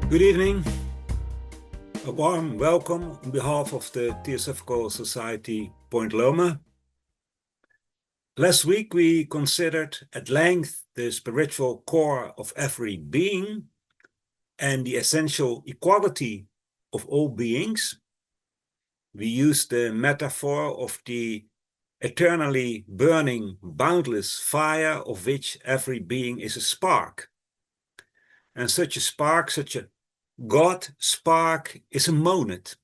Good evening. A warm welcome on behalf of the Theosophical Society Point Loma. Last week we considered at length the spiritual core of every being and the essential equality of all beings. We used the metaphor of the eternally burning, boundless fire of which every being is a spark. And such a spark, such a God spark, is a monad,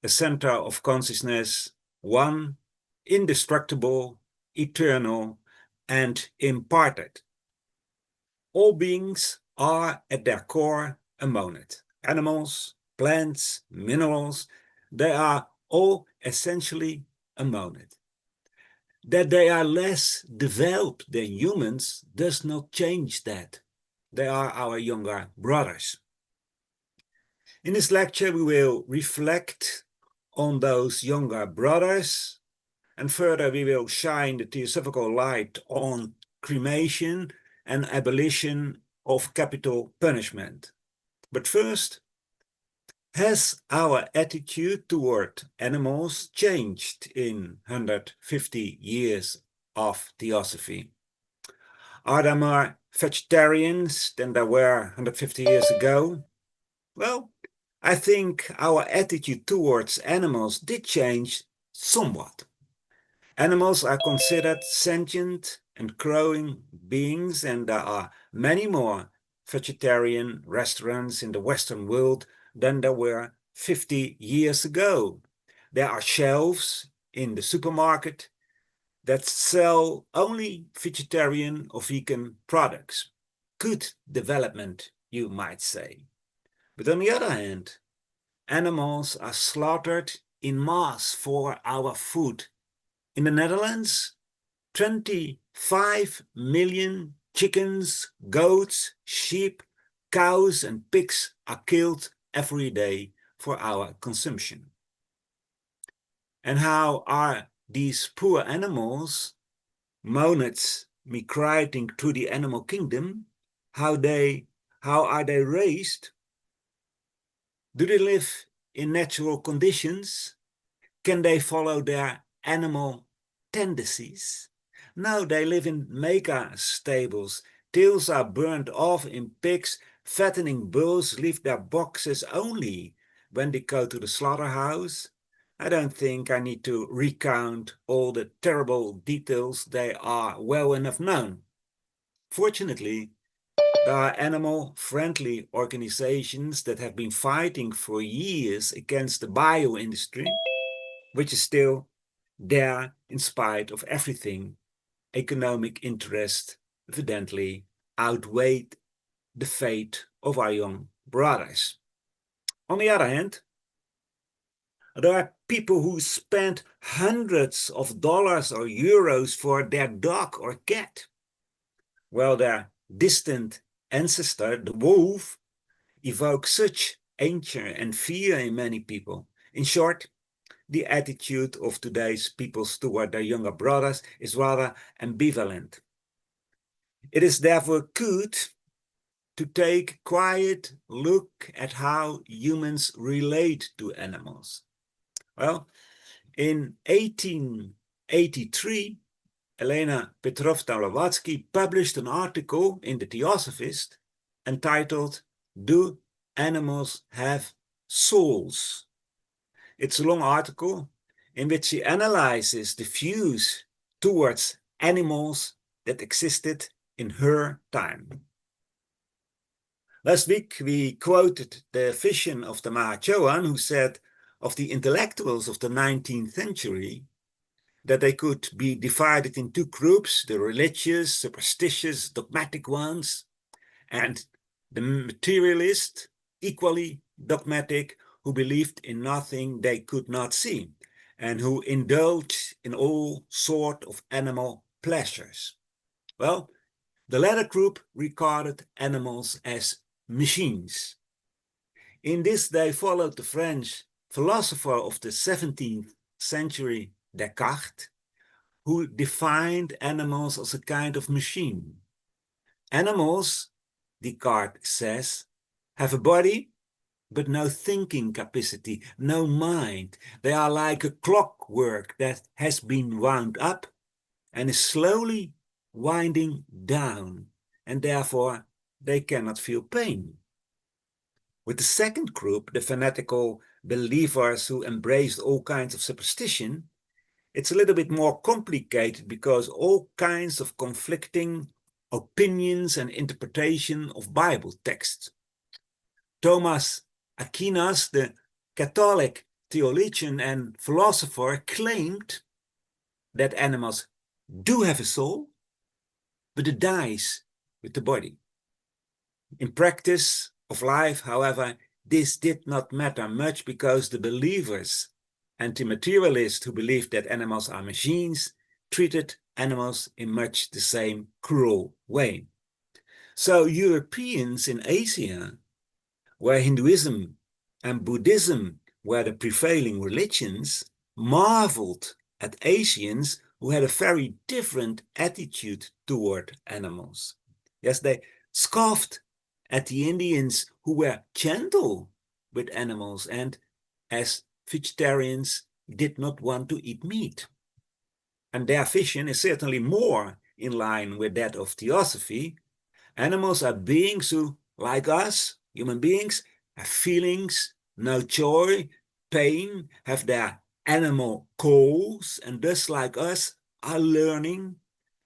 a center of consciousness, one, indestructible, eternal, and imparted. All beings are at their core a monad. Animals, plants, minerals, they are all essentially a monad. That they are less developed than humans does not change that. They are our younger brothers. In this lecture, we will reflect on those younger brothers, and further we will shine the theosophical light on cremation and abolition of capital punishment. But first, has our attitude toward animals changed in 150 years of Theosophy? Are there more vegetarians than there were 150 years ago? Well, I think our attitude towards animals did change somewhat. Animals are considered sentient and growing beings, and there are many more vegetarian restaurants in the Western world than there were 50 years ago. There are shelves in the supermarket that sell only vegetarian or vegan products. Good development, you might say. But on the other hand, animals are slaughtered in mass for our food. In the Netherlands, 25 million chickens, goats, sheep, cows, and pigs are killed every day for our consumption. And how are these poor animals, monads migrating through the animal kingdom, how are they raised? Do they live in natural conditions? Can they follow their animal tendencies? No, they live in mega stables. Tails are burned off in pigs. Fattening bulls leave their boxes only when they go to the slaughterhouse. I don't think I need to recount all the terrible details. They are well enough known. Fortunately, there are animal-friendly organizations that have been fighting for years against the bio-industry, which is still there in spite of everything. Economic interest evidently outweighed the fate of our young brothers. On the other hand, there are people who spend hundreds of dollars or euros for their dog or cat. Well, their distant ancestor, the wolf, evokes such anger and fear in many people. In short, the attitude of today's peoples toward their younger brothers is rather ambivalent. It is therefore good to take a quiet look at how humans relate to animals. Well, in 1883, Elena Petrovna Blavatsky published an article in the Theosophist entitled, "Do Animals Have Souls?" It's a long article in which she analyzes the views towards animals that existed in her time. Last week we quoted the vision of the Mahachohan, who said of the intellectuals of the 19th century that they could be divided in two groups, the religious, superstitious, dogmatic ones, and the materialist, equally dogmatic, who believed in nothing they could not see, and who indulged in all sort of animal pleasures. Well, the latter group regarded animals as machines. In this they followed the French philosopher of the 17th century, Descartes, who defined animals as a kind of machine. Animals, Descartes says, have a body but no thinking capacity, no mind. They are like a clockwork that has been wound up and is slowly winding down, and therefore they cannot feel pain. With the second group, the fanatical believers who embraced all kinds of superstition, it's a little bit more complicated because all kinds of conflicting opinions and interpretation of Bible texts. Thomas Aquinas, the Catholic theologian and philosopher, claimed that animals do have a soul, but it dies with the body. In practice of life, however, this did not matter much because the believers, anti-materialists who believed that animals are machines, treated animals in much the same cruel way. So Europeans in Asia, where Hinduism and Buddhism were the prevailing religions, marveled at Asians who had a very different attitude toward animals. Yes, they scoffed at the Indians who were gentle with animals and, as vegetarians, did not want to eat meat. And their vision is certainly more in line with that of Theosophy. Animals are beings who, like us, human beings, have feelings, know joy, pain, have their animal calls, and thus, like us, are learning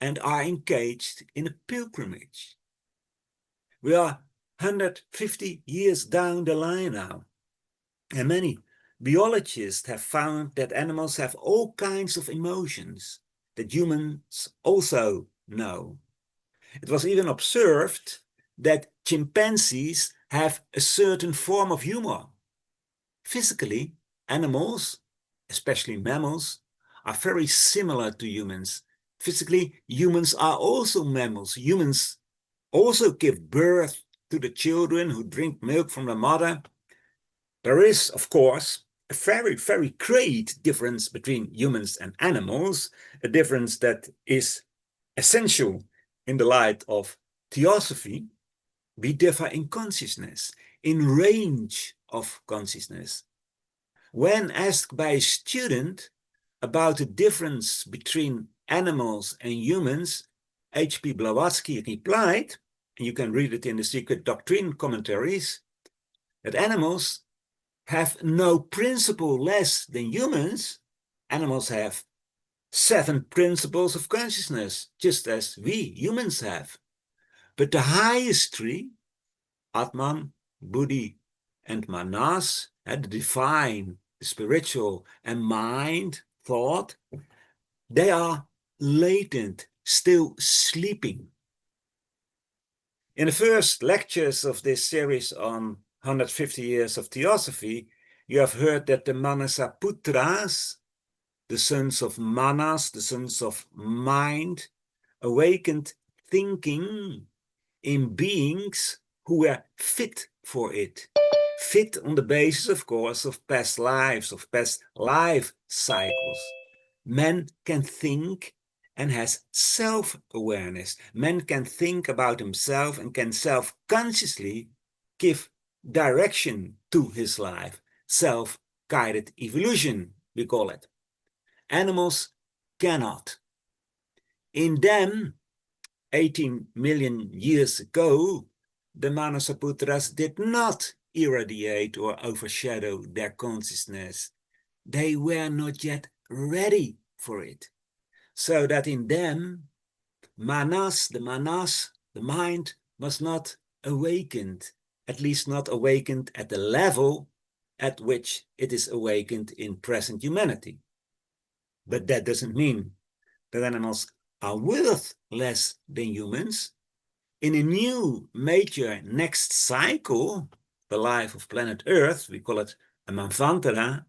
and are engaged in a pilgrimage. We are 150 years down the line now, and many biologists have found that animals have all kinds of emotions that humans also know. It was even observed that chimpanzees have a certain form of humor. Physically, animals, especially mammals, are very similar to humans. Physically, humans are also mammals. Humans also give birth to the children who drink milk from the mother. There is, of course, a very, very great difference between humans and animals, a difference that is essential in the light of Theosophy. We differ in consciousness, in range of consciousness. When asked by a student about the difference between animals and humans, H.P. Blavatsky replied, and you can read it in the Secret Doctrine commentaries, that animals have no principle less than humans. Animals have 7 principles of consciousness, just as we humans have. But the highest 3, Atman, Buddhi, and Manas, the divine, the spiritual, and mind, thought, they are latent, still sleeping. In the first lectures of this series on 150 years of Theosophy, you have heard that the Manasaputras, the sons of Manas, the sons of mind, awakened thinking in beings who were fit for it. Fit on the basis, of course, of past lives, of past life cycles. Man can think and has self-awareness. Man can think about himself and can self-consciously give direction to his life. Self-guided evolution, we call it. Animals cannot. In them, 18 million years ago, the Manasaputras did not irradiate or overshadow their consciousness. They were not yet ready for it. So that in them, the mind, was not awakened, at least not awakened at the level at which it is awakened in present humanity. But that doesn't mean that animals are worth less than humans. In a new major next cycle, the life of planet Earth, we call it a Manvantara,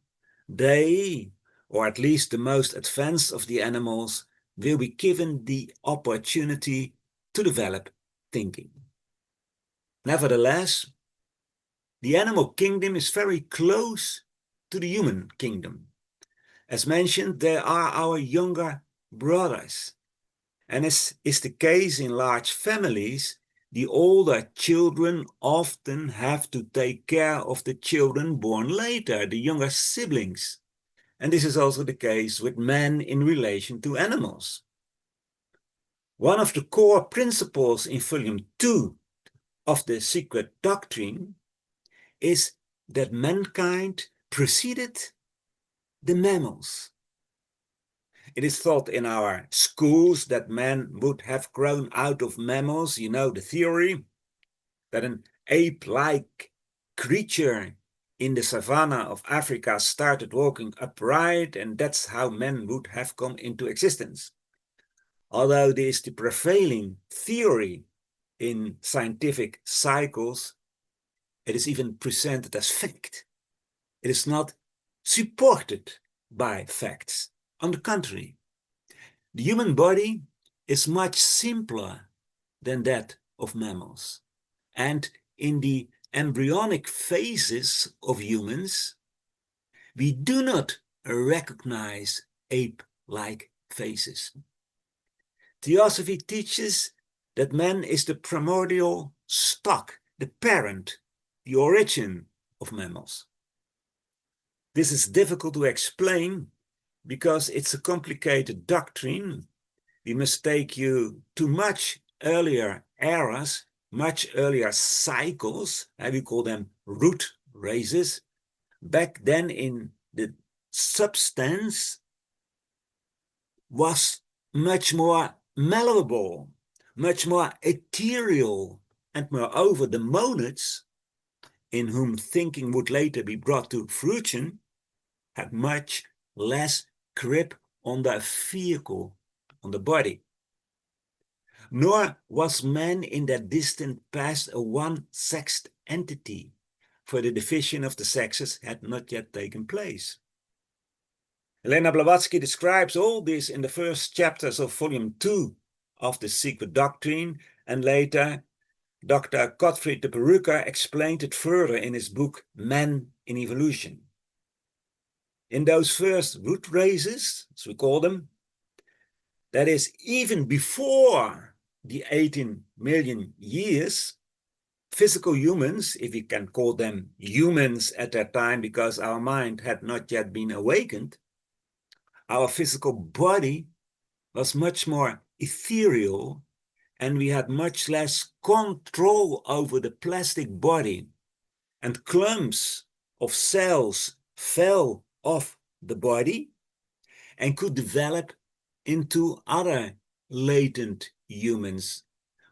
they, or at least the most advanced of the animals, will be given the opportunity to develop thinking. Nevertheless, the animal kingdom is very close to the human kingdom. As mentioned, they are our younger brothers. And as is the case in large families, the older children often have to take care of the children born later, the younger siblings. And this is also the case with men in relation to animals. One of the core principles in volume 2 of the secret doctrine is that mankind preceded the mammals. It is thought in our schools that man would have grown out of mammals. You know the theory that an ape-like creature in the savanna of Africa started walking upright, and that's how men would have come into existence. Although this is the prevailing theory in scientific cycles, it is even presented as fact. It is not supported by facts. On the contrary, the human body is much simpler than that of mammals. And in the embryonic phases of humans, we do not recognize ape-like faces. Theosophy teaches that man is the primordial stock, the parent, the origin of mammals. This is difficult to explain because it's a complicated doctrine. We must take you to much earlier eras, much earlier cycles, and we call them root races. Back then in the substance was much more malleable, much more ethereal, and moreover the monads, in whom thinking would later be brought to fruition, had much less grip on the vehicle, on the body. Nor was man in that distant past a one-sexed entity, for the division of the sexes had not yet taken place. Helena Blavatsky describes all this in the first chapters of volume 2 of the Secret Doctrine, and later Dr. Gottfried de Perucker explained it further in his book Man in Evolution. In those first root races, as we call them, that is even before the 18 million years, physical humans, if we can call them humans at that time because our mind had not yet been awakened, our physical body was much more ethereal and we had much less control over the plastic body, and clumps of cells fell off the body and could develop into other latent humans.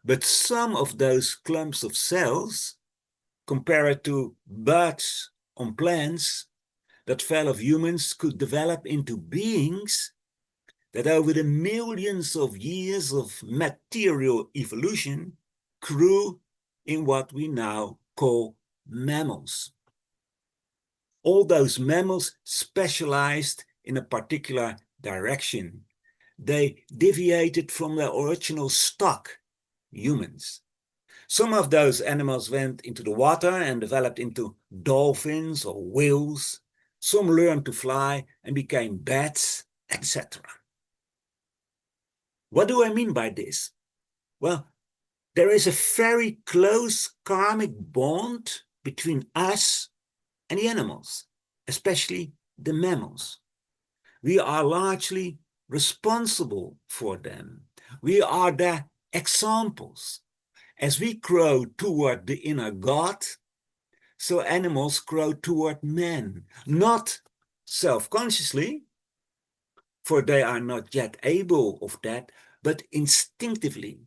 But some of those clumps of cells, compared to buds on plants that fell off humans, could develop into beings that over the millions of years of material evolution grew in what we now call mammals. All those mammals specialized in a particular direction. They deviated from their original stock, humans. Some of those animals went into the water and developed into dolphins or whales. Some learned to fly and became bats, etc. What do I mean by this? Well, there is a very close karmic bond between us and the animals, especially the mammals. We are largely responsible for them. We are their examples. As we grow toward the inner God, so animals grow toward man, not self-consciously, for they are not yet able of that, but instinctively,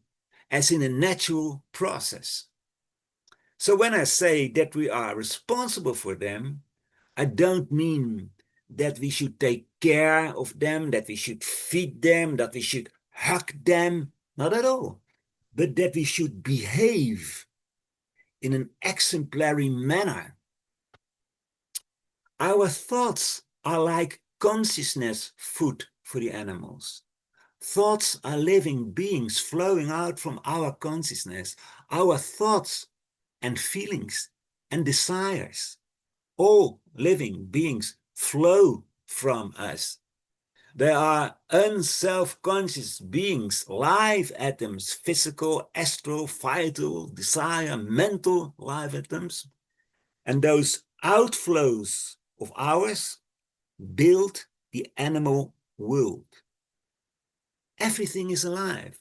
as in a natural process. So when I say that we are responsible for them, I don't mean that we should take care of them, that we should feed them, that we should hug them, not at all, but that we should behave in an exemplary manner. Our thoughts are like consciousness food for the animals. Thoughts are living beings flowing out from our consciousness. Our thoughts and feelings and desires, all living beings flow from us. They are unself-conscious beings, live atoms, physical, astral, vital, desire, mental live atoms. And those outflows of ours build the animal world. Everything is alive.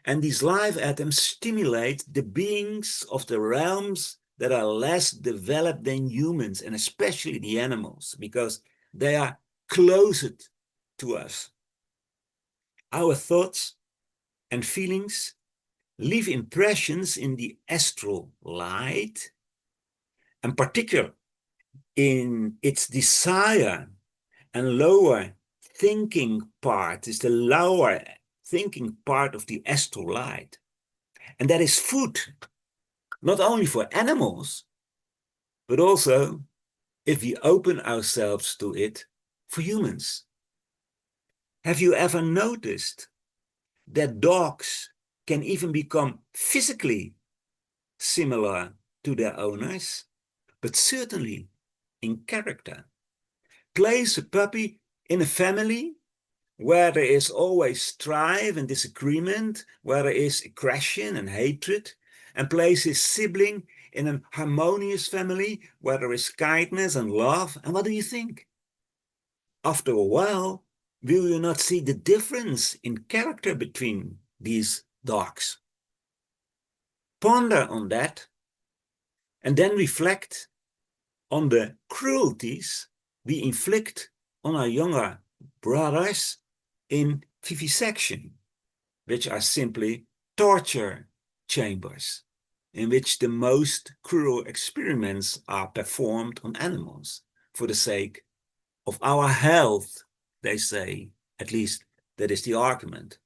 And these live atoms stimulate the beings of the realms that are less developed than humans, and especially the animals, because they are closer to us. Our thoughts and feelings leave impressions in the astral light, and particularly in its desire and lower thinking part is the lower thinking part of the astral light. And that is food, not only for animals, but also, if we open ourselves to it, for humans. Have you ever noticed that dogs can even become physically similar to their owners, but certainly in character? Place a puppy in a family where there is always strife and disagreement, where there is aggression and hatred, and place his sibling in a harmonious family where there is kindness and love, and what do you think? After a while, will you not see the difference in character between these dogs? Ponder on that, and then reflect on the cruelties we inflict on our younger brothers in vivisection, which are simply torture chambers, in which the most cruel experiments are performed on animals for the sake of our health, they say. At least that is the argument.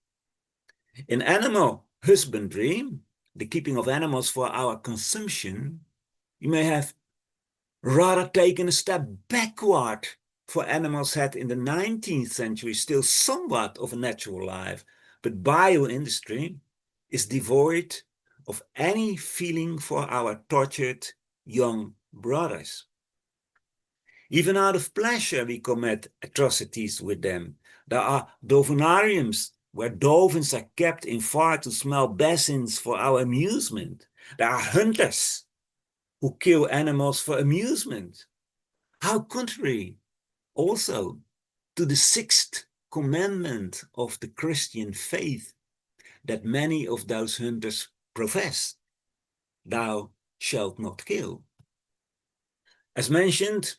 In animal husbandry, the keeping of animals for our consumption, you may have rather taken a step backward, for animals had in the 19th century still somewhat of a natural life, but bioindustry is devoid of any feeling for our tortured young brothers. Even out of pleasure we commit atrocities with them. There are dolphinariums where dolphins are kept in far too small basins for our amusement. There are hunters who kill animals for amusement. How contrary also to the sixth commandment of the Christian faith that many of those hunters profess: thou shalt not kill. As mentioned,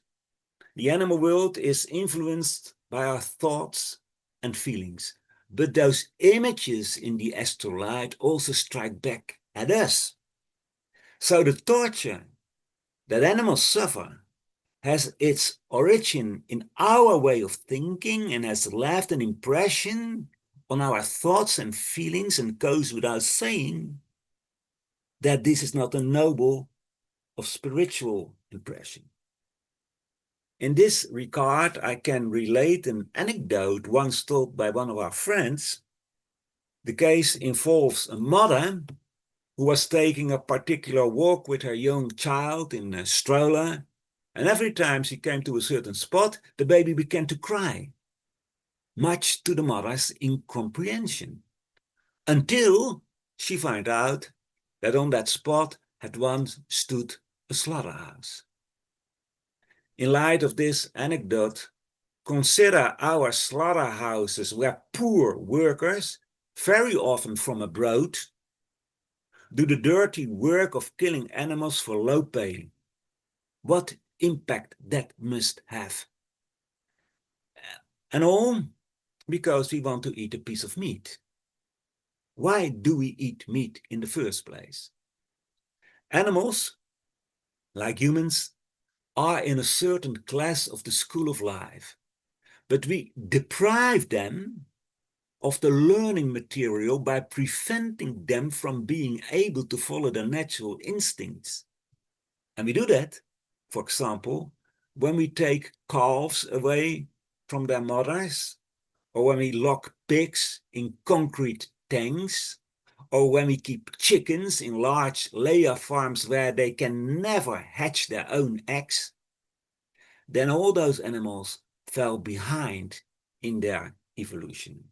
the animal world is influenced by our thoughts and feelings, but those images in the astral light also strike back at us. So the torture that animals suffer has its origin in our way of thinking and has left an impression on our thoughts and feelings, and goes without saying that this is not a noble or spiritual impression. In this regard, I can relate an anecdote once told by one of our friends. The case involves a mother who was taking a particular walk with her young child in a stroller, and every time she came to a certain spot, the baby began to cry, much to the mother's incomprehension, until she found out that on that spot had once stood a slaughterhouse. In light of this anecdote, consider our slaughterhouses where poor workers, very often from abroad, do the dirty work of killing animals for low pay. What impact that must have. And all because we want to eat a piece of meat. Why do we eat meat in the first place? Animals, like humans, are in a certain class of the school of life, but we deprive them of the learning material by preventing them from being able to follow their natural instincts. And we do that, for example, when we take calves away from their mothers, or when we lock pigs in concrete tanks, or when we keep chickens in large layer farms where they can never hatch their own eggs. Then all those animals fell behind in their evolution.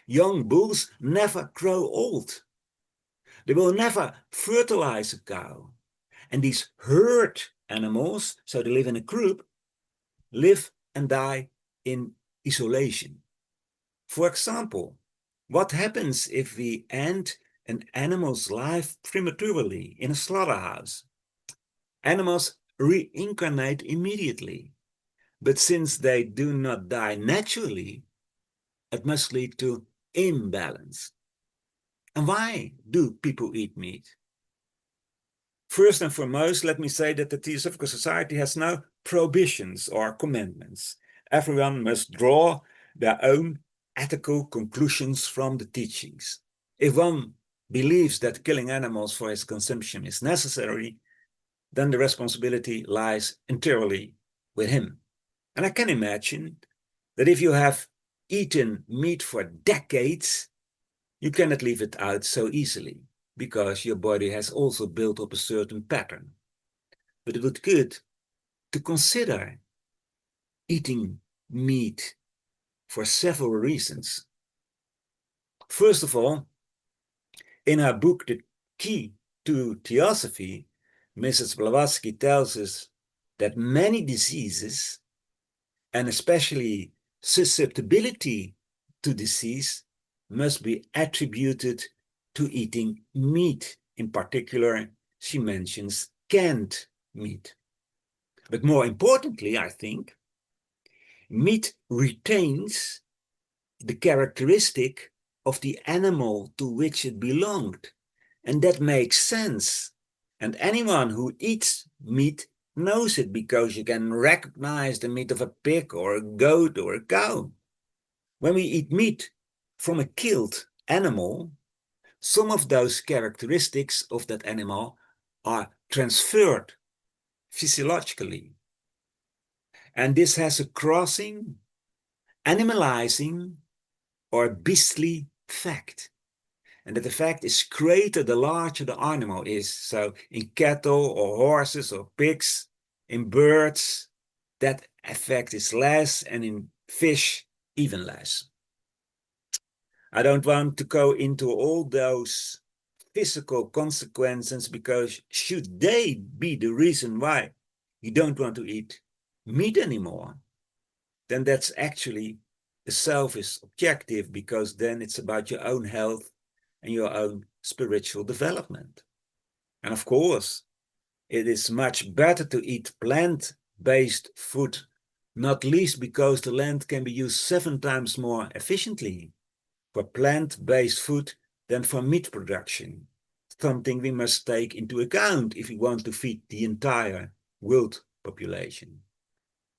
Young bulls never grow old. They will never fertilize a cow. And these herd animals, so they live in a group, live and die in isolation. For example, what happens if we end an animal's life prematurely in a slaughterhouse? Animals reincarnate immediately, but since they do not die naturally, it must lead to imbalance. And why do people eat meat? First and foremost, let me say that the Theosophical Society has no prohibitions or commandments. Everyone must draw their own ethical conclusions from the teachings. If one believes that killing animals for his consumption is necessary, then the responsibility lies entirely with him. And I can imagine that if you have eaten meat for decades, you cannot leave it out so easily, because your body has also built up a certain pattern. But it would be good to consider eating meat for several reasons. First of all, in her book, The Key to Theosophy, Mrs. Blavatsky tells us that many diseases, and especially susceptibility to disease, must be attributed to eating meat. In particular, she mentions canned meat. But more importantly, I think, meat retains the characteristic of the animal to which it belonged. And that makes sense. And anyone who eats meat knows it, because you can recognize the meat of a pig or a goat or a cow. When we eat meat from a killed animal, some of those characteristics of that animal are transferred physiologically. And this has a crossing, animalizing, or beastly effect. And that effect is greater the larger the animal is. So in cattle or horses or pigs, in birds, that effect is less, and in fish, even less. I don't want to go into all those physical consequences, because should they be the reason why you don't want to eat meat anymore, then that's actually a selfish objective, because then it's about your own health and your own spiritual development. And of course, it is much better to eat plant-based food, not least because the land can be used 7 times more efficiently for plant-based food than for meat production, something we must take into account if we want to feed the entire world population.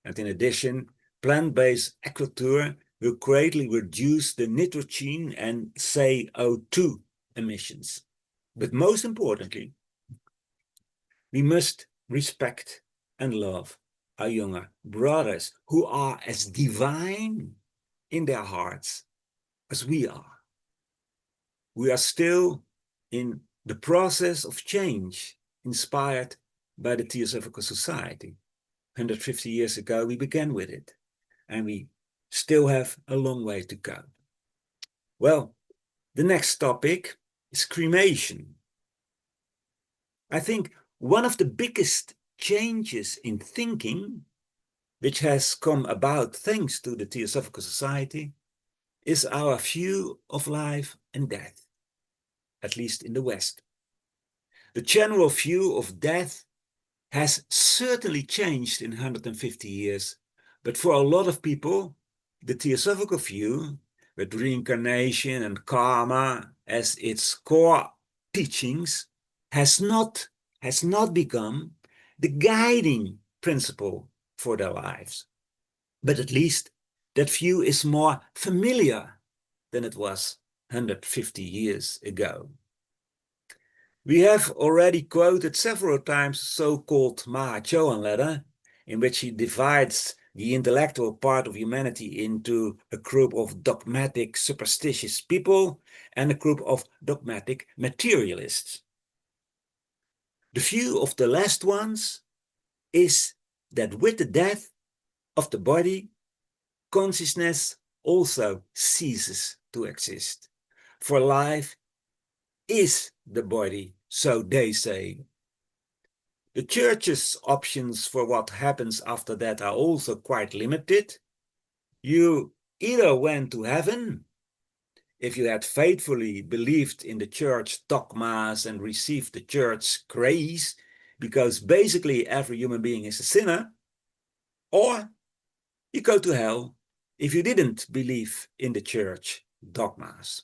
And in addition, plant-based agriculture will greatly reduce the nitrogen and CO2 emissions. But most importantly, we must respect and love our younger brothers, who are as divine in their hearts as we are. We are still in the process of change, inspired by the Theosophical Society. 150 years ago, we began with it, and we still have a long way to go. Well, the next topic is cremation. I think one of the biggest changes in thinking, which has come about thanks to the Theosophical Society, is our view of life and death, at least in the West. The general view of death has certainly changed in 150 years, but for a lot of people, the Theosophical view, with reincarnation and karma as its core teachings, has not become the guiding principle for their lives. But at least that view is more familiar than it was 150 years ago. We have already quoted several times the so-called Mahachohan letter, in which he divides the intellectual part of humanity into a group of dogmatic, superstitious people and a group of dogmatic materialists. The view of the last ones is that with the death of the body, consciousness also ceases to exist. For life is the body, so they say. The church's options for what happens after that are also quite limited. You either went to heaven if you had faithfully believed in the church dogmas and received the church's grace, because basically every human being is a sinner, or you go to hell if you didn't believe in the church dogmas.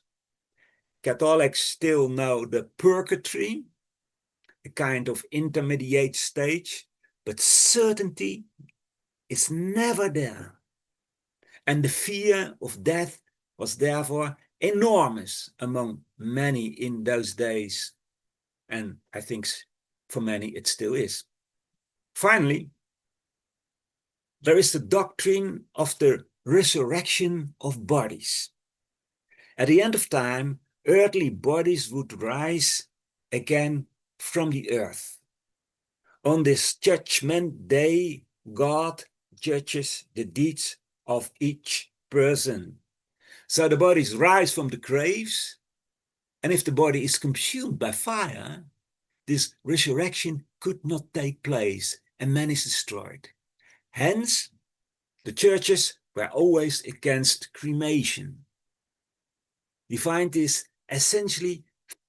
Catholics still know the purgatory, a kind of intermediate stage, but certainty is never there. And the fear of death was therefore enormous among many in those days. And I think for many it still is. Finally, there is the doctrine of the resurrection of bodies. At the end of time, earthly bodies would rise again from the earth. On this judgment day, God judges the deeds of each person. So the bodies rise from the graves, and if the body is consumed by fire, this resurrection could not take place, and man is destroyed. Hence, the churches were always against cremation. We find this essentially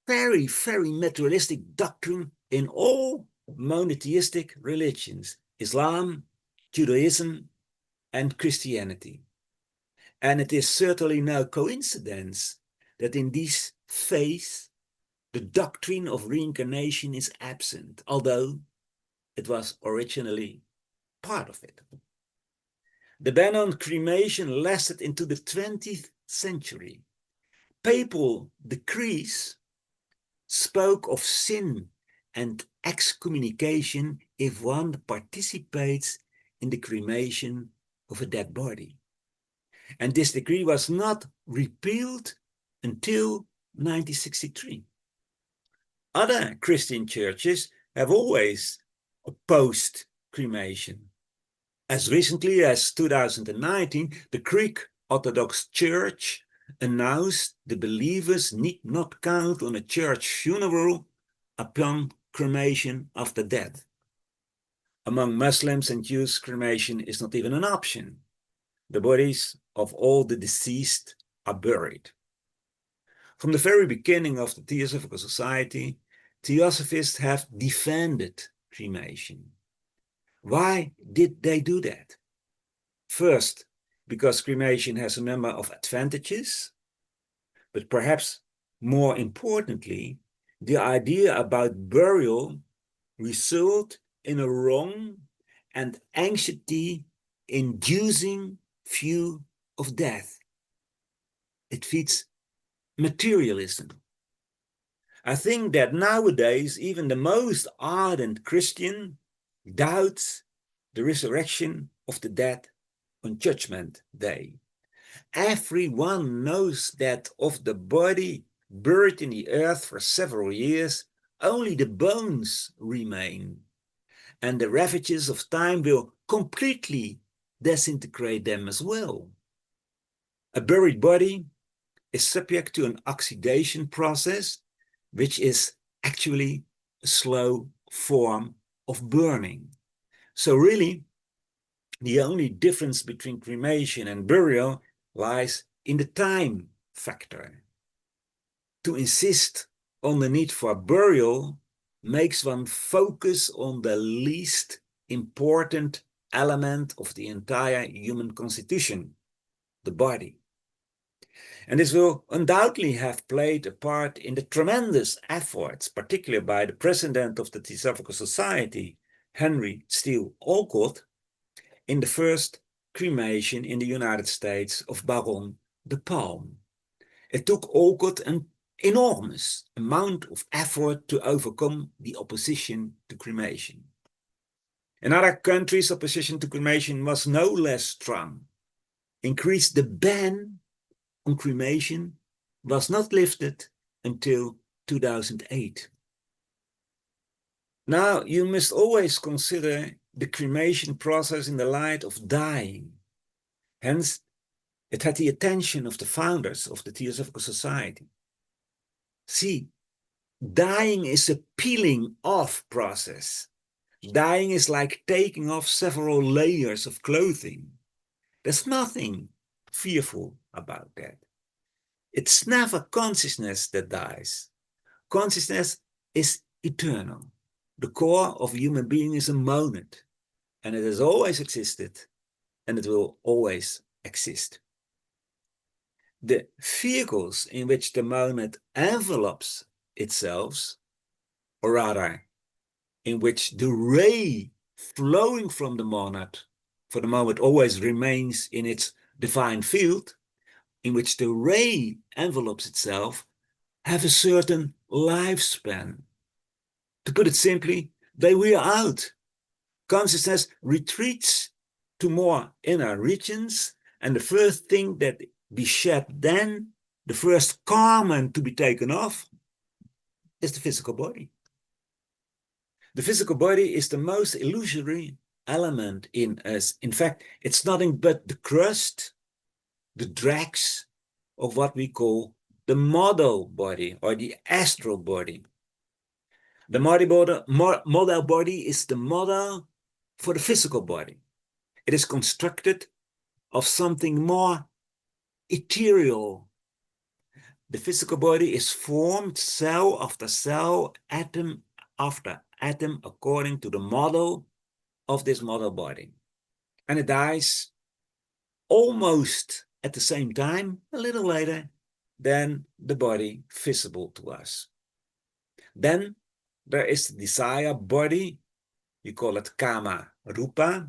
very, very materialistic doctrine in all monotheistic religions, Islam, Judaism, and Christianity. And it is certainly no coincidence that in these faiths, the doctrine of reincarnation is absent, although it was originally part of it. The ban on cremation lasted into the 20th century. Papal decrees spoke of sin and excommunication if one participates in the cremation of a dead body. And this decree was not repealed until 1963. Other Christian churches have always opposed cremation. As recently as 2019, the Greek Orthodox Church announced the believers need not count on a church funeral upon cremation after death. Among Muslims and Jews, cremation is not even an option. The bodies of all the deceased are buried. From the very beginning of the Theosophical Society, Theosophists have defended cremation. Why did they do that? First, because cremation has a number of advantages, but perhaps more importantly, the idea about burial results in a wrong and anxiety-inducing view of death. It feeds materialism. I think that nowadays even the most ardent Christian doubts the resurrection of the dead on Judgment Day. Everyone knows that of the body buried in the earth for several years, only the bones remain, and the ravages of time will completely disintegrate them as well. A buried body is subject to an oxidation process, which is actually a slow form of burning. So really, the only difference between cremation and burial lies in the time factor. To insist on the need for burial makes one focus on the least important element of the entire human constitution, the body. And this will undoubtedly have played a part in the tremendous efforts, particularly by the president of the Theosophical Society, Henry Steele Olcott, in the first cremation in the United States of Baron de Palm. It took Olcott an enormous amount of effort to overcome the opposition to cremation. In other countries, opposition to cremation was no less strong. Increased the ban on cremation was not lifted until 2008. Now, you must always consider the cremation process in the light of dying. Hence, It had the attention of the founders of the Theosophical Society. See, dying is a peeling off process. Dying is like taking off several layers of clothing. There's nothing fearful about that. It's never consciousness that dies. Consciousness is eternal. The core of a human being is a monad, and it has always existed, and it will always exist. The vehicles in which the monad envelops itself, or rather, in which the ray flowing from the monad for the moment always remains in its divine field, in which the ray envelopes itself, have a certain lifespan. To put it simply, they wear out. Consciousness retreats to more inner regions, and the first thing that be shed then, the first garment to be taken off, is the physical body. The physical body is the most illusory element in us. In fact, it's nothing but the crust, the dregs of what we call the model body or the astral body. The model body is the model for the physical body. It is constructed of something more ethereal. The physical body is formed cell after cell, atom after atom, according to the model of this model body. And it dies almost at the same time, a little later, than the body visible to us. Then there is the desire body, we call it kama rupa,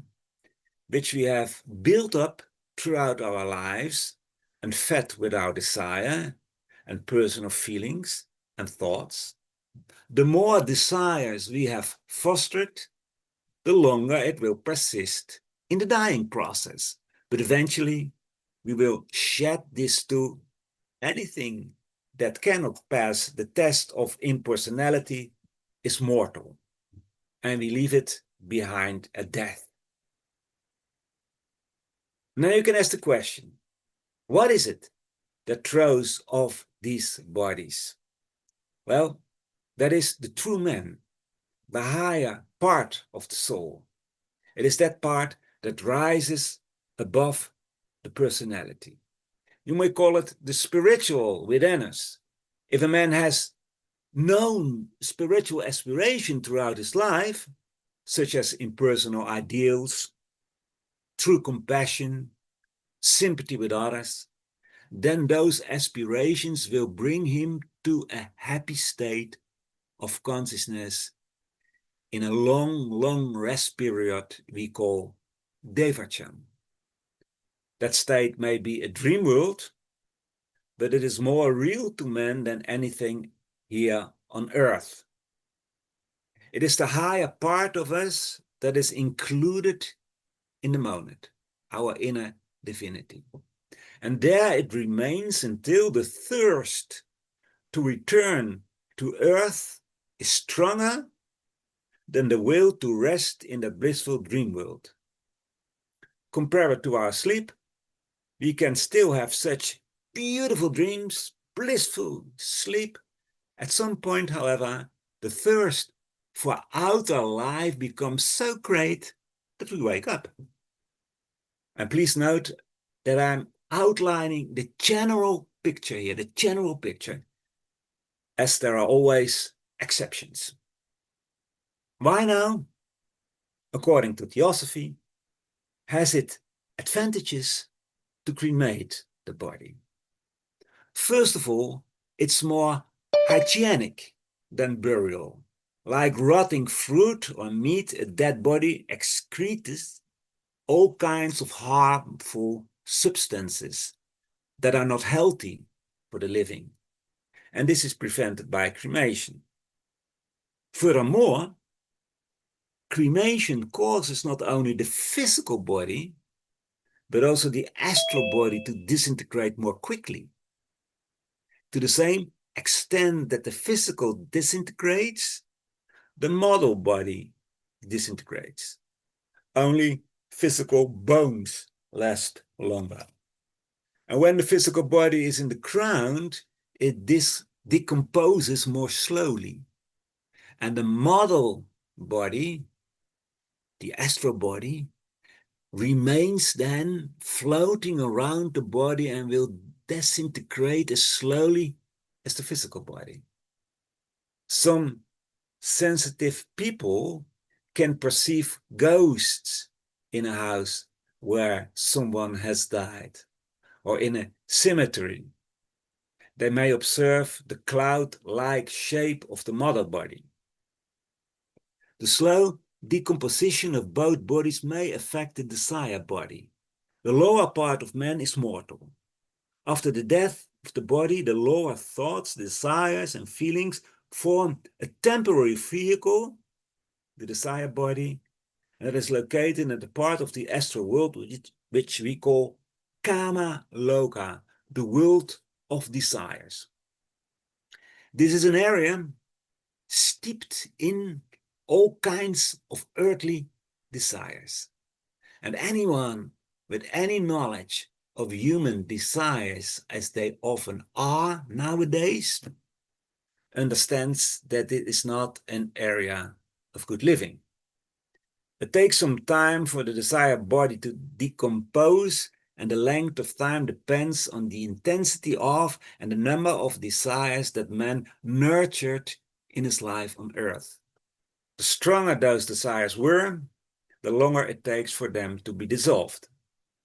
which we have built up throughout our lives and fed with our desire and personal feelings and thoughts. The more desires we have fostered, the longer it will persist in the dying process. But eventually, we will shed this too. Anything that cannot pass the test of impersonality is mortal, and we leave it behind at death. Now you can ask the question, what is it that throws off these bodies? Well, that is the true man, the higher part of the soul. It is that part that rises above the personality. You may call it the spiritual within us. If a man has known spiritual aspiration throughout his life, such as impersonal ideals, true compassion, sympathy with others, then those aspirations will bring him to a happy state of consciousness in a long rest period we call devachan. That state may be a dream world, but it is more real to man than anything here on earth. It is the higher part of us that is included in the monad, our inner divinity. And there it remains until the thirst to return to earth is stronger than the will to rest in the blissful dream world. Compare it to our sleep, we can still have such beautiful dreams, blissful sleep. At some point, however, the thirst for outer life becomes so great that we wake up. And please note that I'm outlining the general picture here, as there are always exceptions. Why now? According to Theosophy, has it advantages to cremate the body? First of all, it's more hygienic than burial. Like rotting fruit or meat, a dead body excretes all kinds of harmful substances that are not healthy for the living. And this is prevented by cremation. Furthermore, cremation causes not only the physical body, but also the astral body to disintegrate more quickly. To the same extent that the physical disintegrates, the model body disintegrates. Only physical bones last longer. And when the physical body is in the ground, it decomposes more slowly. And the model body, the astral body, remains then floating around the body and will disintegrate as slowly as the physical body. Some sensitive people can perceive ghosts in a house where someone has died, or in a cemetery. They may observe the cloud-like shape of the mother body. The slow decomposition of both bodies may affect the desire body. The lower part of man is mortal. After the death of the body, the lower thoughts, desires, and feelings form a temporary vehicle, the desire body, that is located in the part of the astral world which we call Kama Loka, the world of desires. This is an area steeped in all kinds of earthly desires. And anyone with any knowledge of human desires, as they often are nowadays, understands that it is not an area of good living. It takes some time for the desired body to decompose, and the length of time depends on the intensity of and the number of desires that man nurtured in his life on earth. The stronger those desires were, the longer it takes for them to be dissolved.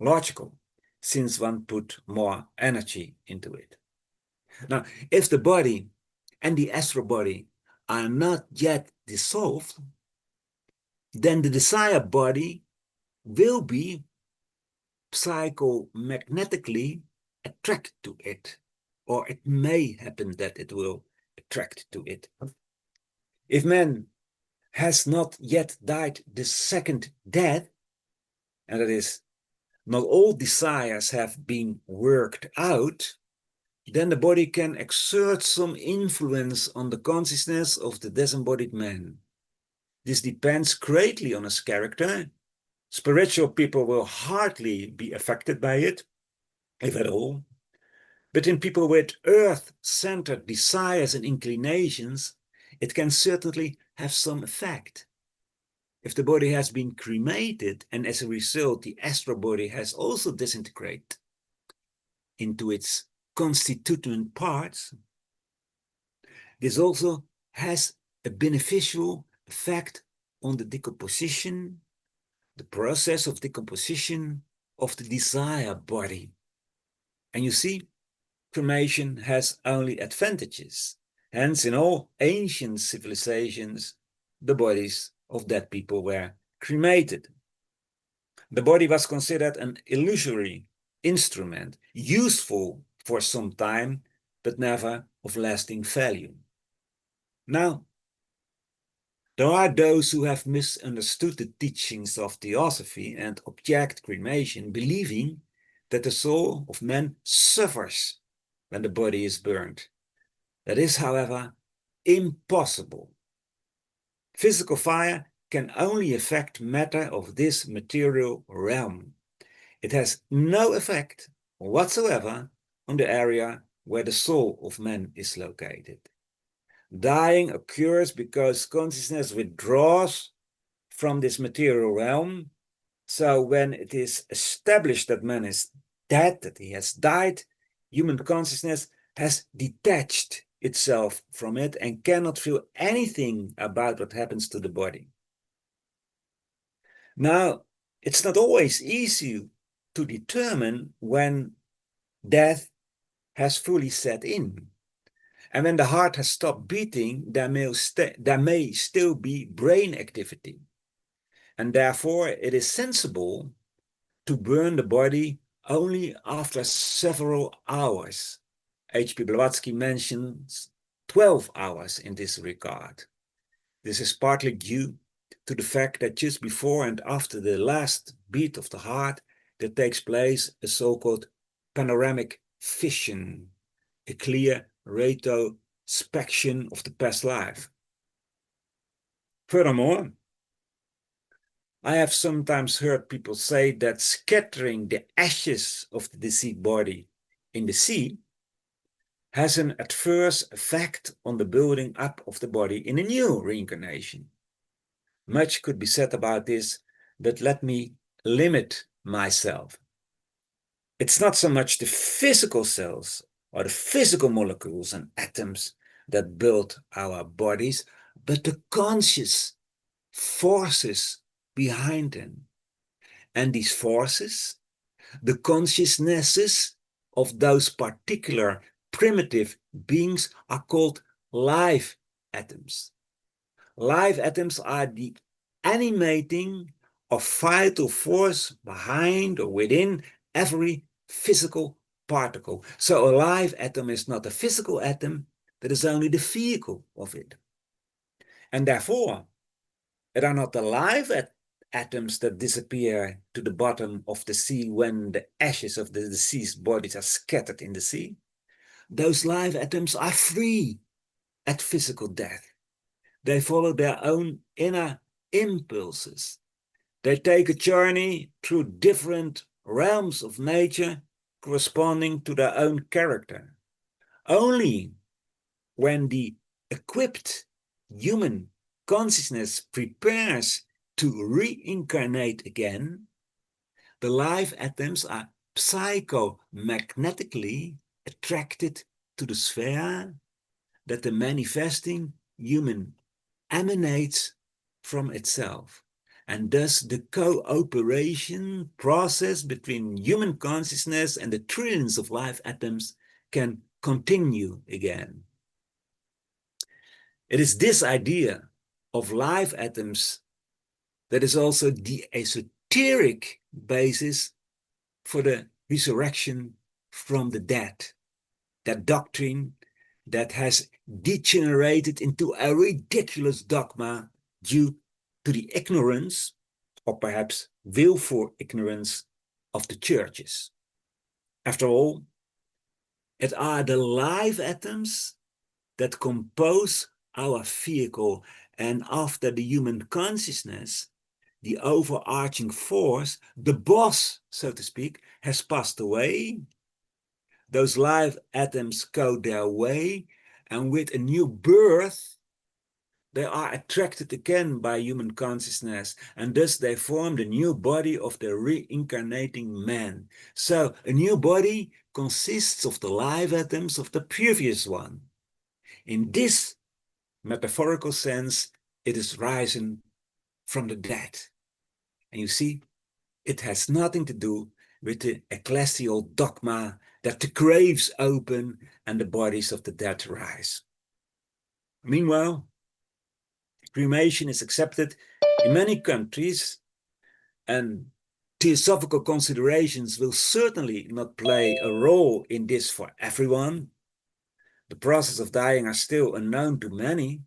Logical, since one put more energy into it. Now, if the body and the astral body are not yet dissolved, then the desire body will be psychomagnetically attracted to it, or it may happen that it will attract to it. If man has not yet died the second death, and that is, not all desires have been worked out, then the body can exert some influence on the consciousness of the disembodied man. This depends greatly on his character. Spiritual people will hardly be affected by it, if at all. But in people with earth-centered desires and inclinations, it can certainly have some effect. If the body has been cremated and as a result the astral body has also disintegrated into its constituent parts, this also has a beneficial effect on the decomposition, the process of decomposition of the desire body. And you see, cremation has only advantages. Hence, in all ancient civilizations, the bodies of dead people were cremated. The body was considered an illusory instrument, useful for some time, but never of lasting value. Now, there are those who have misunderstood the teachings of Theosophy and object cremation, believing that the soul of man suffers when the body is burned. That is, however, impossible. Physical fire can only affect matter of this material realm. It has no effect whatsoever on the area where the soul of man is located. Dying occurs because consciousness withdraws from this material realm. So when it is established that man is dead, that he has died, human consciousness has detached itself from it and cannot feel anything about what happens to the body. Now, it's not always easy to determine when death has fully set in. And when the heart has stopped beating, there may still be brain activity. And therefore, it is sensible to burn the body only after several hours. H.P. Blavatsky mentions 12 hours in this regard. This is partly due to the fact that just before and after the last beat of the heart, there takes place a so-called panoramic vision, a clear retrospection of the past life. Furthermore, I have sometimes heard people say that scattering the ashes of the deceased body in the sea has an adverse effect on the building up of the body in a new reincarnation. Much could be said about this, but let me limit myself. It's not so much the physical cells or the physical molecules and atoms that build our bodies, but the conscious forces behind them. And these forces, the consciousnesses of those particular primitive beings, are called live atoms. Live atoms are the animating or vital force behind or within every physical particle. So a live atom is not a physical atom, that is only the vehicle of it. And therefore, it are not the live atoms that disappear to the bottom of the sea when the ashes of the deceased bodies are scattered in the sea. Those live atoms are free at physical death. They follow their own inner impulses. They take a journey through different realms of nature corresponding to their own character. Only when the equipped human consciousness prepares to reincarnate again, the live atoms are psychomagnetically attracted to the sphere that the manifesting human emanates from itself. And thus the cooperation process between human consciousness and the trillions of live atoms can continue again. It is this idea of live atoms that is also the esoteric basis for the resurrection from the dead. That doctrine that has degenerated into a ridiculous dogma due to the ignorance, or perhaps willful ignorance, of the churches. After all, it are the live atoms that compose our vehicle, and after the human consciousness, the overarching force, the boss, so to speak, has passed away. Those live atoms go their way, and with a new birth, they are attracted again by human consciousness, and thus they form the new body of the reincarnating man. So a new body consists of the live atoms of the previous one. In this metaphorical sense, it is rising from the dead. And you see, it has nothing to do with the ecclesial dogma that the graves open and the bodies of the dead rise. Meanwhile, cremation is accepted in many countries, and theosophical considerations will certainly not play a role in this for everyone. The process of dying are still unknown to many,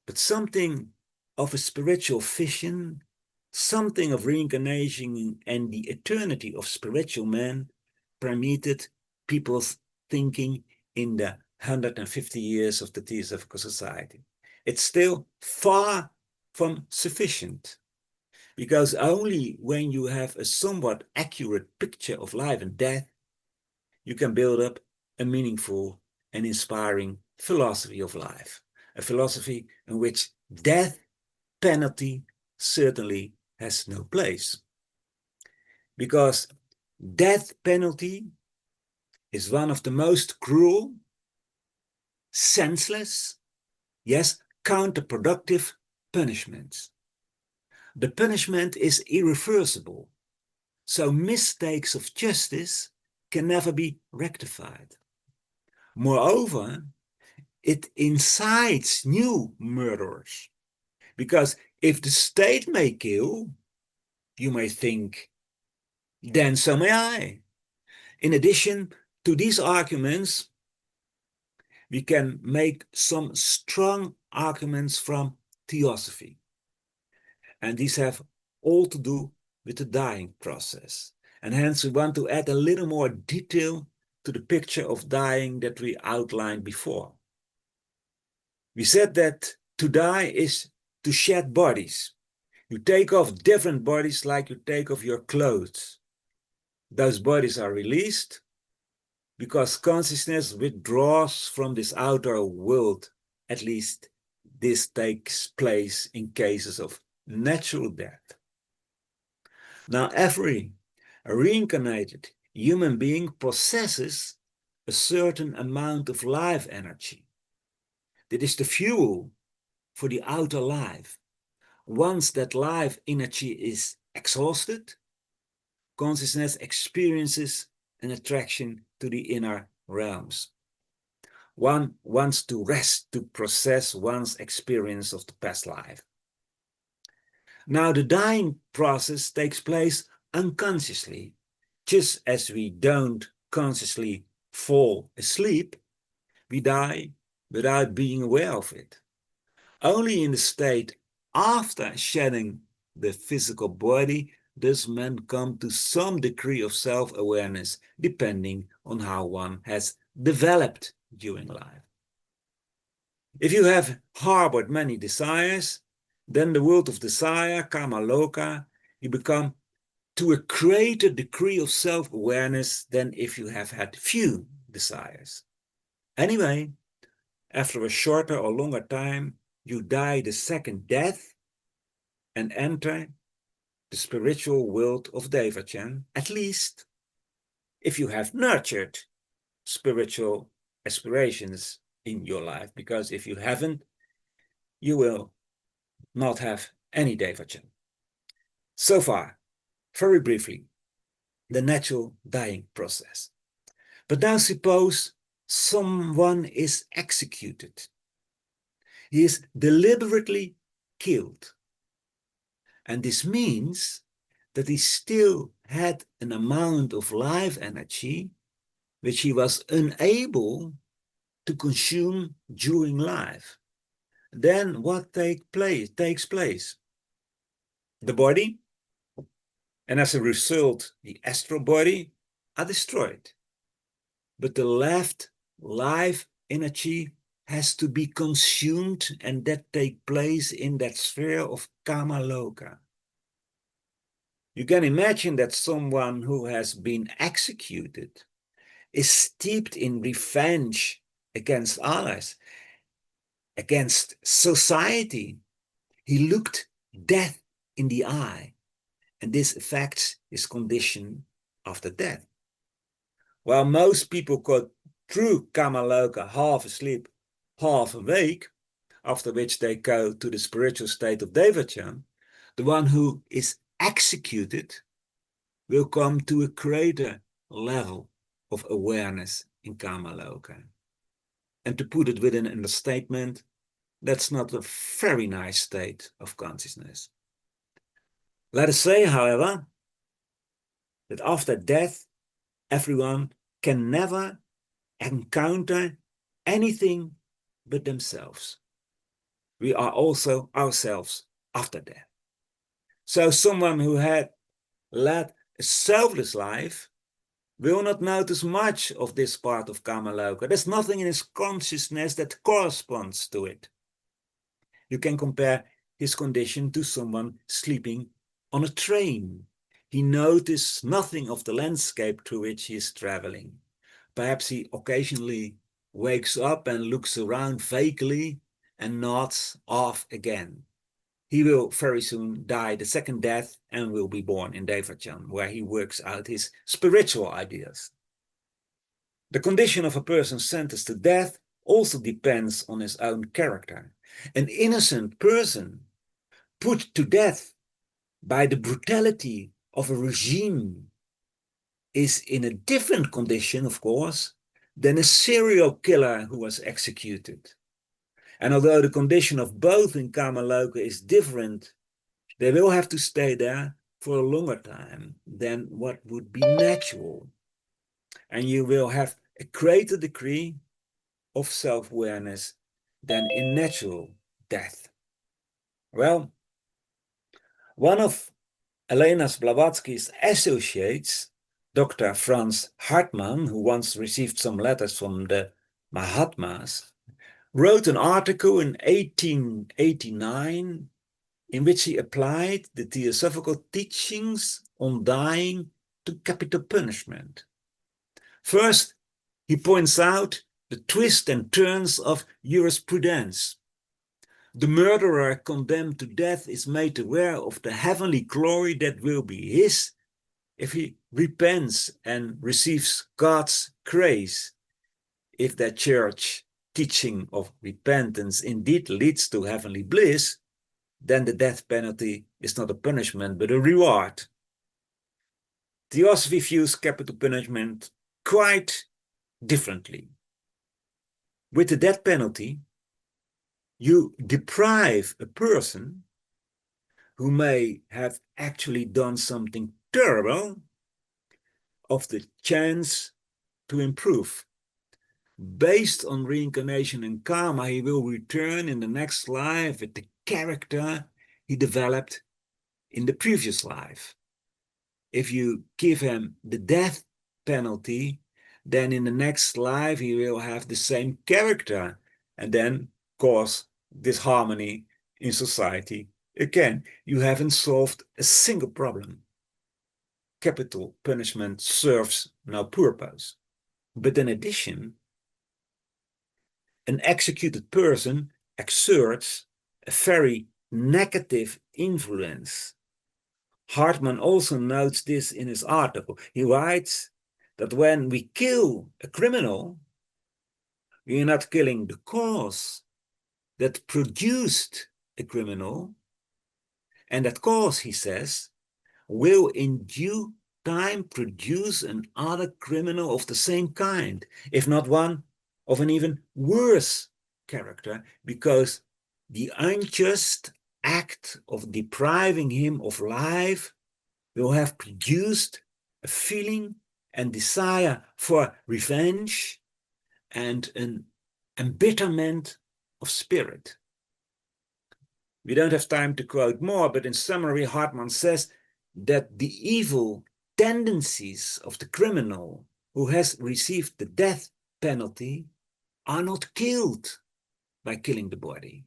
but something of a spiritual vision, something of reincarnation and the eternity of spiritual man permeated people's thinking in the 150 years of the Theosophical Society. It's still far from sufficient, because only when you have a somewhat accurate picture of life and death, you can build up a meaningful and inspiring philosophy of life, a philosophy in which death penalty certainly has no place. Because death penalty is one of the most cruel, senseless, yes, counterproductive punishments. The punishment is irreversible, so mistakes of justice can never be rectified. Moreover, it incites new murderers, because if the state may kill, you may think, then so may I. In addition to these arguments, we can make some strong arguments from Theosophy. And these have all to do with the dying process. And hence we want to add a little more detail to the picture of dying that we outlined before. We said that to die is to shed bodies. You take off different bodies like you take off your clothes. Those bodies are released, because consciousness withdraws from this outer world. At least this takes place in cases of natural death. Now, every reincarnated human being possesses a certain amount of life energy. That is the fuel for the outer life. Once that life energy is exhausted, consciousness experiences an attraction to the inner realms. One wants to rest, to process one's experience of the past life. Now, the dying process takes place unconsciously, just as we don't consciously fall asleep, we die without being aware of it. Only in the state after shedding the physical body does man come to some degree of self-awareness, depending on how one has developed during life. If you have harbored many desires, then the world of desire, Kamaloka, you become to a greater degree of self-awareness than if you have had few desires. Anyway, after a shorter or longer time, you die the second death and enter the spiritual world of Devachan, at least if you have nurtured spiritual aspirations in your life, because if you haven't, you will not have any Devachan. So far, very briefly, the natural dying process. But now suppose someone is executed. He is deliberately killed. And this means that he still had an amount of life energy which he was unable to consume during life. Then what takes place? The body, and as a result, the astral body, are destroyed. But the left life energy has to be consumed, and that takes place in that sphere of Kamaloka. You can imagine that someone who has been executed is steeped in revenge against others, against society. He looked death in the eye, and this affects his condition after death. While most people go through Kamaloka half asleep, half awake, after which they go to the spiritual state of Devachan, the one who is executed will come to a greater level of awareness in Kamaloka. And to put it with an understatement, that's not a very nice state of consciousness. Let us say, however, that after death, everyone can never encounter anything but themselves. We are also ourselves after death. So someone who had led a selfless life will not notice much of this part of Kamaloka. There's nothing in his consciousness that corresponds to it. You can compare his condition to someone sleeping on a train. He notices nothing of the landscape through which he is traveling. Perhaps he occasionally wakes up and looks around vaguely and nods off again. He will very soon die the second death and will be born in Devachan, where he works out his spiritual ideas. The condition of a person sentenced to death also depends on his own character. An innocent person put to death by the brutality of a regime is in a different condition, of course, than a serial killer who was executed. And although the condition of both in Kamaloka is different, they will have to stay there for a longer time than what would be natural. And you will have a greater degree of self-awareness than in natural death. Well, one of Elena's Blavatsky's associates, Dr. Franz Hartmann, who once received some letters from the Mahatmas, wrote an article in 1889 in which he applied the Theosophical teachings on dying to capital punishment. First, He points out the twists and turns of jurisprudence. The murderer condemned to death is made aware of the heavenly glory that will be his if he repents and receives God's grace. If that church teaching of repentance indeed leads to heavenly bliss, then the death penalty is not a punishment but a reward. Theosophy views capital punishment quite differently. With the death penalty, you deprive a person who may have actually done something terrible of the chance to improve. Based on reincarnation and karma, he will return in the next life with the character he developed in the previous life. If you give him the death penalty, then in the next life he will have the same character and then cause disharmony in society. Again, you haven't solved a single problem. Capital punishment serves no purpose. But in addition, an executed person exerts a very negative influence. Hartman also notes this in his article. He writes that when we kill a criminal, we are not killing the cause that produced a criminal, and that cause, he says, will in due time produce another criminal of the same kind, if not one of an even worse character, because the unjust act of depriving him of life will have produced a feeling and desire for revenge and an embitterment of spirit. We don't have time to quote more, but in summary, Hartman says that the evil tendencies of the criminal who has received the death penalty are not killed by killing the body.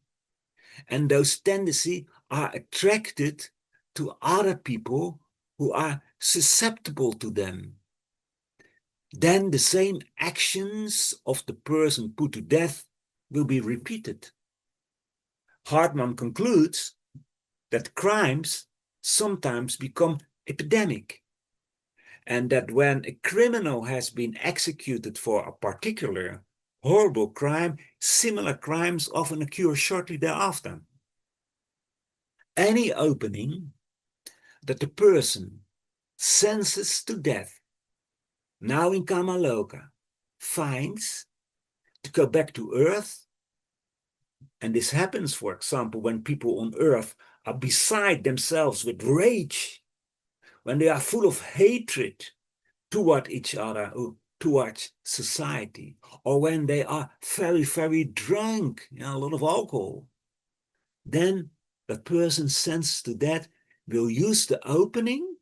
And those tendencies are attracted to other people who are susceptible to them. Then the same actions of the person put to death will be repeated. Hartman concludes that crimes sometimes become epidemic, and that when a criminal has been executed for a particular horrible crime, similar crimes often occur shortly thereafter. Any opening that the person sentences to death, now in Kamaloka, finds to go back to earth, and this happens, for example, when people on earth are beside themselves with rage, when they are full of hatred toward each other, or towards society, or when they are very, very drunk, a lot of alcohol, then the person sentenced to death will use the opening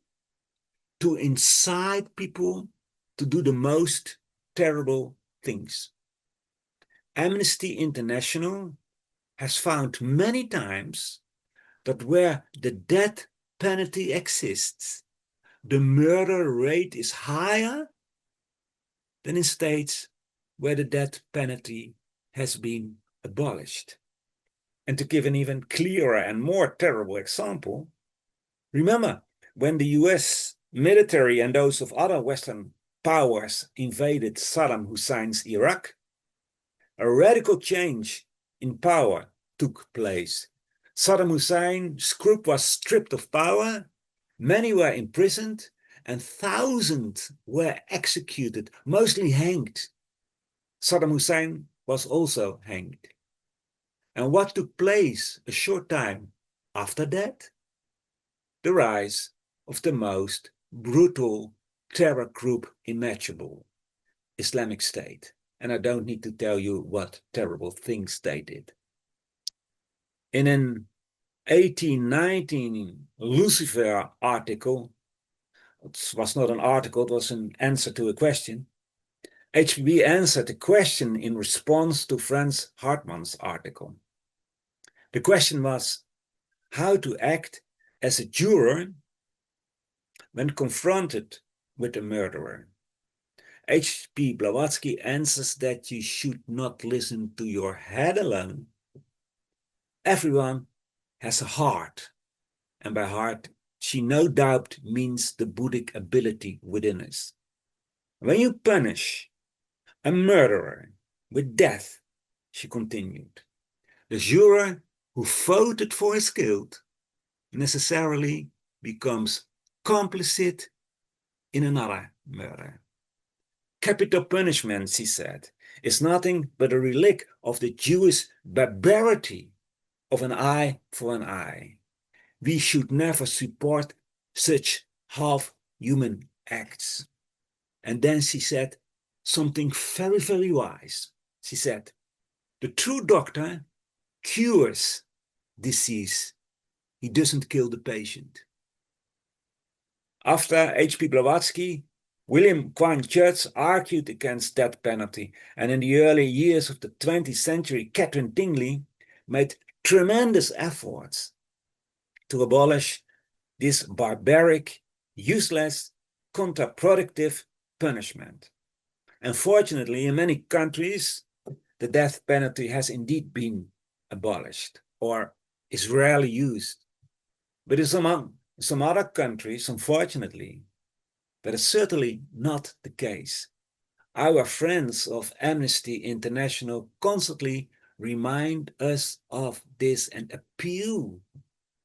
to incite people to do the most terrible things. Amnesty International has found many times that where the death penalty exists, the murder rate is higher than in states where the death penalty has been abolished. And to give an even clearer and more terrible example, remember when the US military and those of other Western powers invaded Saddam Hussein's Iraq, a radical change in power took place. Saddam Hussein's group was stripped of power, many were imprisoned, and thousands were executed, mostly hanged. Saddam Hussein was also hanged. And what took place a short time after that? The rise of the most brutal terror group imaginable, Islamic State. And I don't need to tell you what terrible things they did. In an 1819 Lucifer article, it was not an article, it was an answer to a question, HPB answered the question in response to Franz Hartmann's article. The question was how to act as a juror when confronted with a murderer. H.P. Blavatsky answers that you should not listen to your head alone. Everyone has a heart, and by heart, she no doubt means the Buddhic ability within us. When you punish a murderer with death, she continued, the juror who voted for his guilt necessarily becomes complicit in another murder. Capital punishment, she said, is nothing but a relic of the Jewish barbarity of an eye for an eye. We should never support such half-human acts. And then she said something very, very wise. She said, the true doctor cures disease. He doesn't kill the patient. After H.P. Blavatsky, William Quine Judge argued against death penalty, and in the early years of the 20th century, Catherine Tingley made tremendous efforts to abolish this barbaric, useless, counterproductive punishment. Unfortunately, in many countries, the death penalty has indeed been abolished or is rarely used. But in some other countries, unfortunately, that is certainly not the case. Our friends of Amnesty International constantly remind us of this and appeal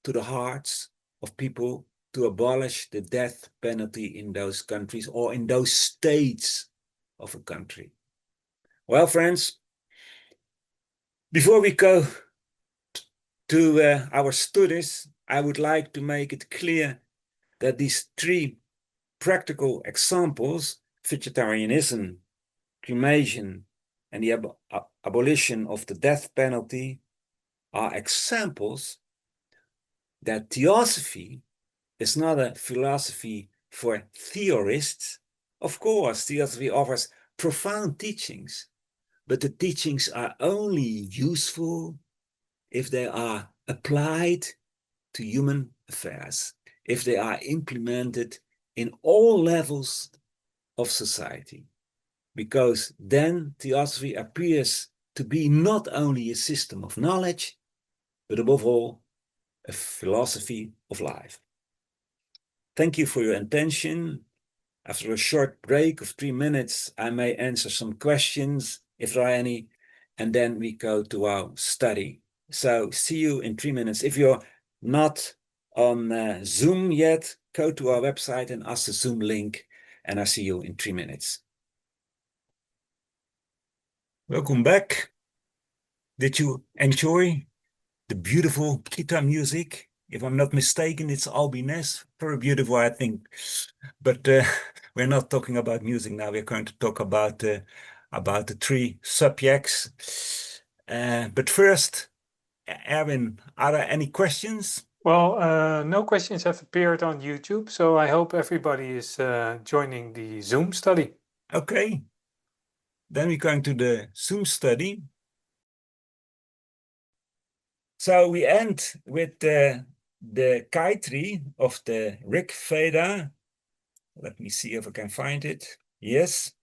to the hearts of people to abolish the death penalty in those countries or in those states of a country. Well, friends, before we go to our studies, I would like to make it clear that these three practical examples, vegetarianism, cremation, and the abolition of the death penalty, are examples that Theosophy is not a philosophy for theorists. Of course, Theosophy offers profound teachings, but the teachings are only useful if they are applied to human affairs, if they are implemented in all levels of society, because then Theosophy appears to be not only a system of knowledge, but above all, a philosophy of life. Thank you for your attention. After a short break of 3 minutes, I may answer some questions, if there are any, and then we go to our study. So see you in 3 minutes. If you're not on Zoom yet, go to our website and ask the Zoom link, and I see you in 3 minutes. Welcome back. Did you enjoy the beautiful guitar music? If I'm not mistaken, it's I.S.I.S. Very beautiful, I think. But we're not talking about music now. We're going to talk about the three subjects. But first, Erwin, are there any questions? Well, no questions have appeared on YouTube, so I hope everybody is joining the Zoom study. Okay. Then we're going to the Zoom study. So we end with the Gayatri of the Rig Veda. Let me see if I can find it. Yes.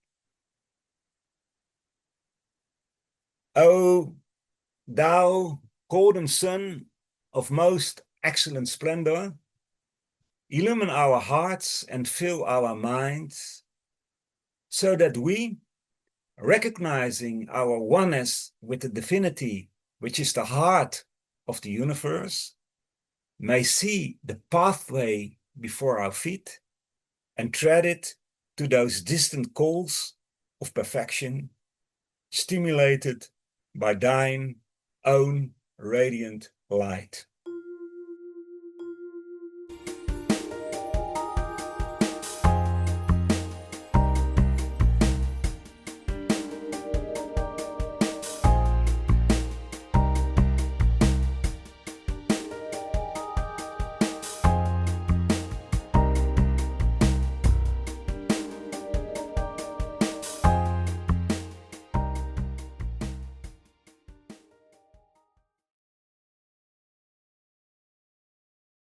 O thou golden sun of most excellent splendor, illumine our hearts and fill our minds, so that we, recognizing our oneness with the divinity, which is the heart of the universe, may see the pathway before our feet and tread it to those distant goals of perfection, stimulated by thine own radiant light.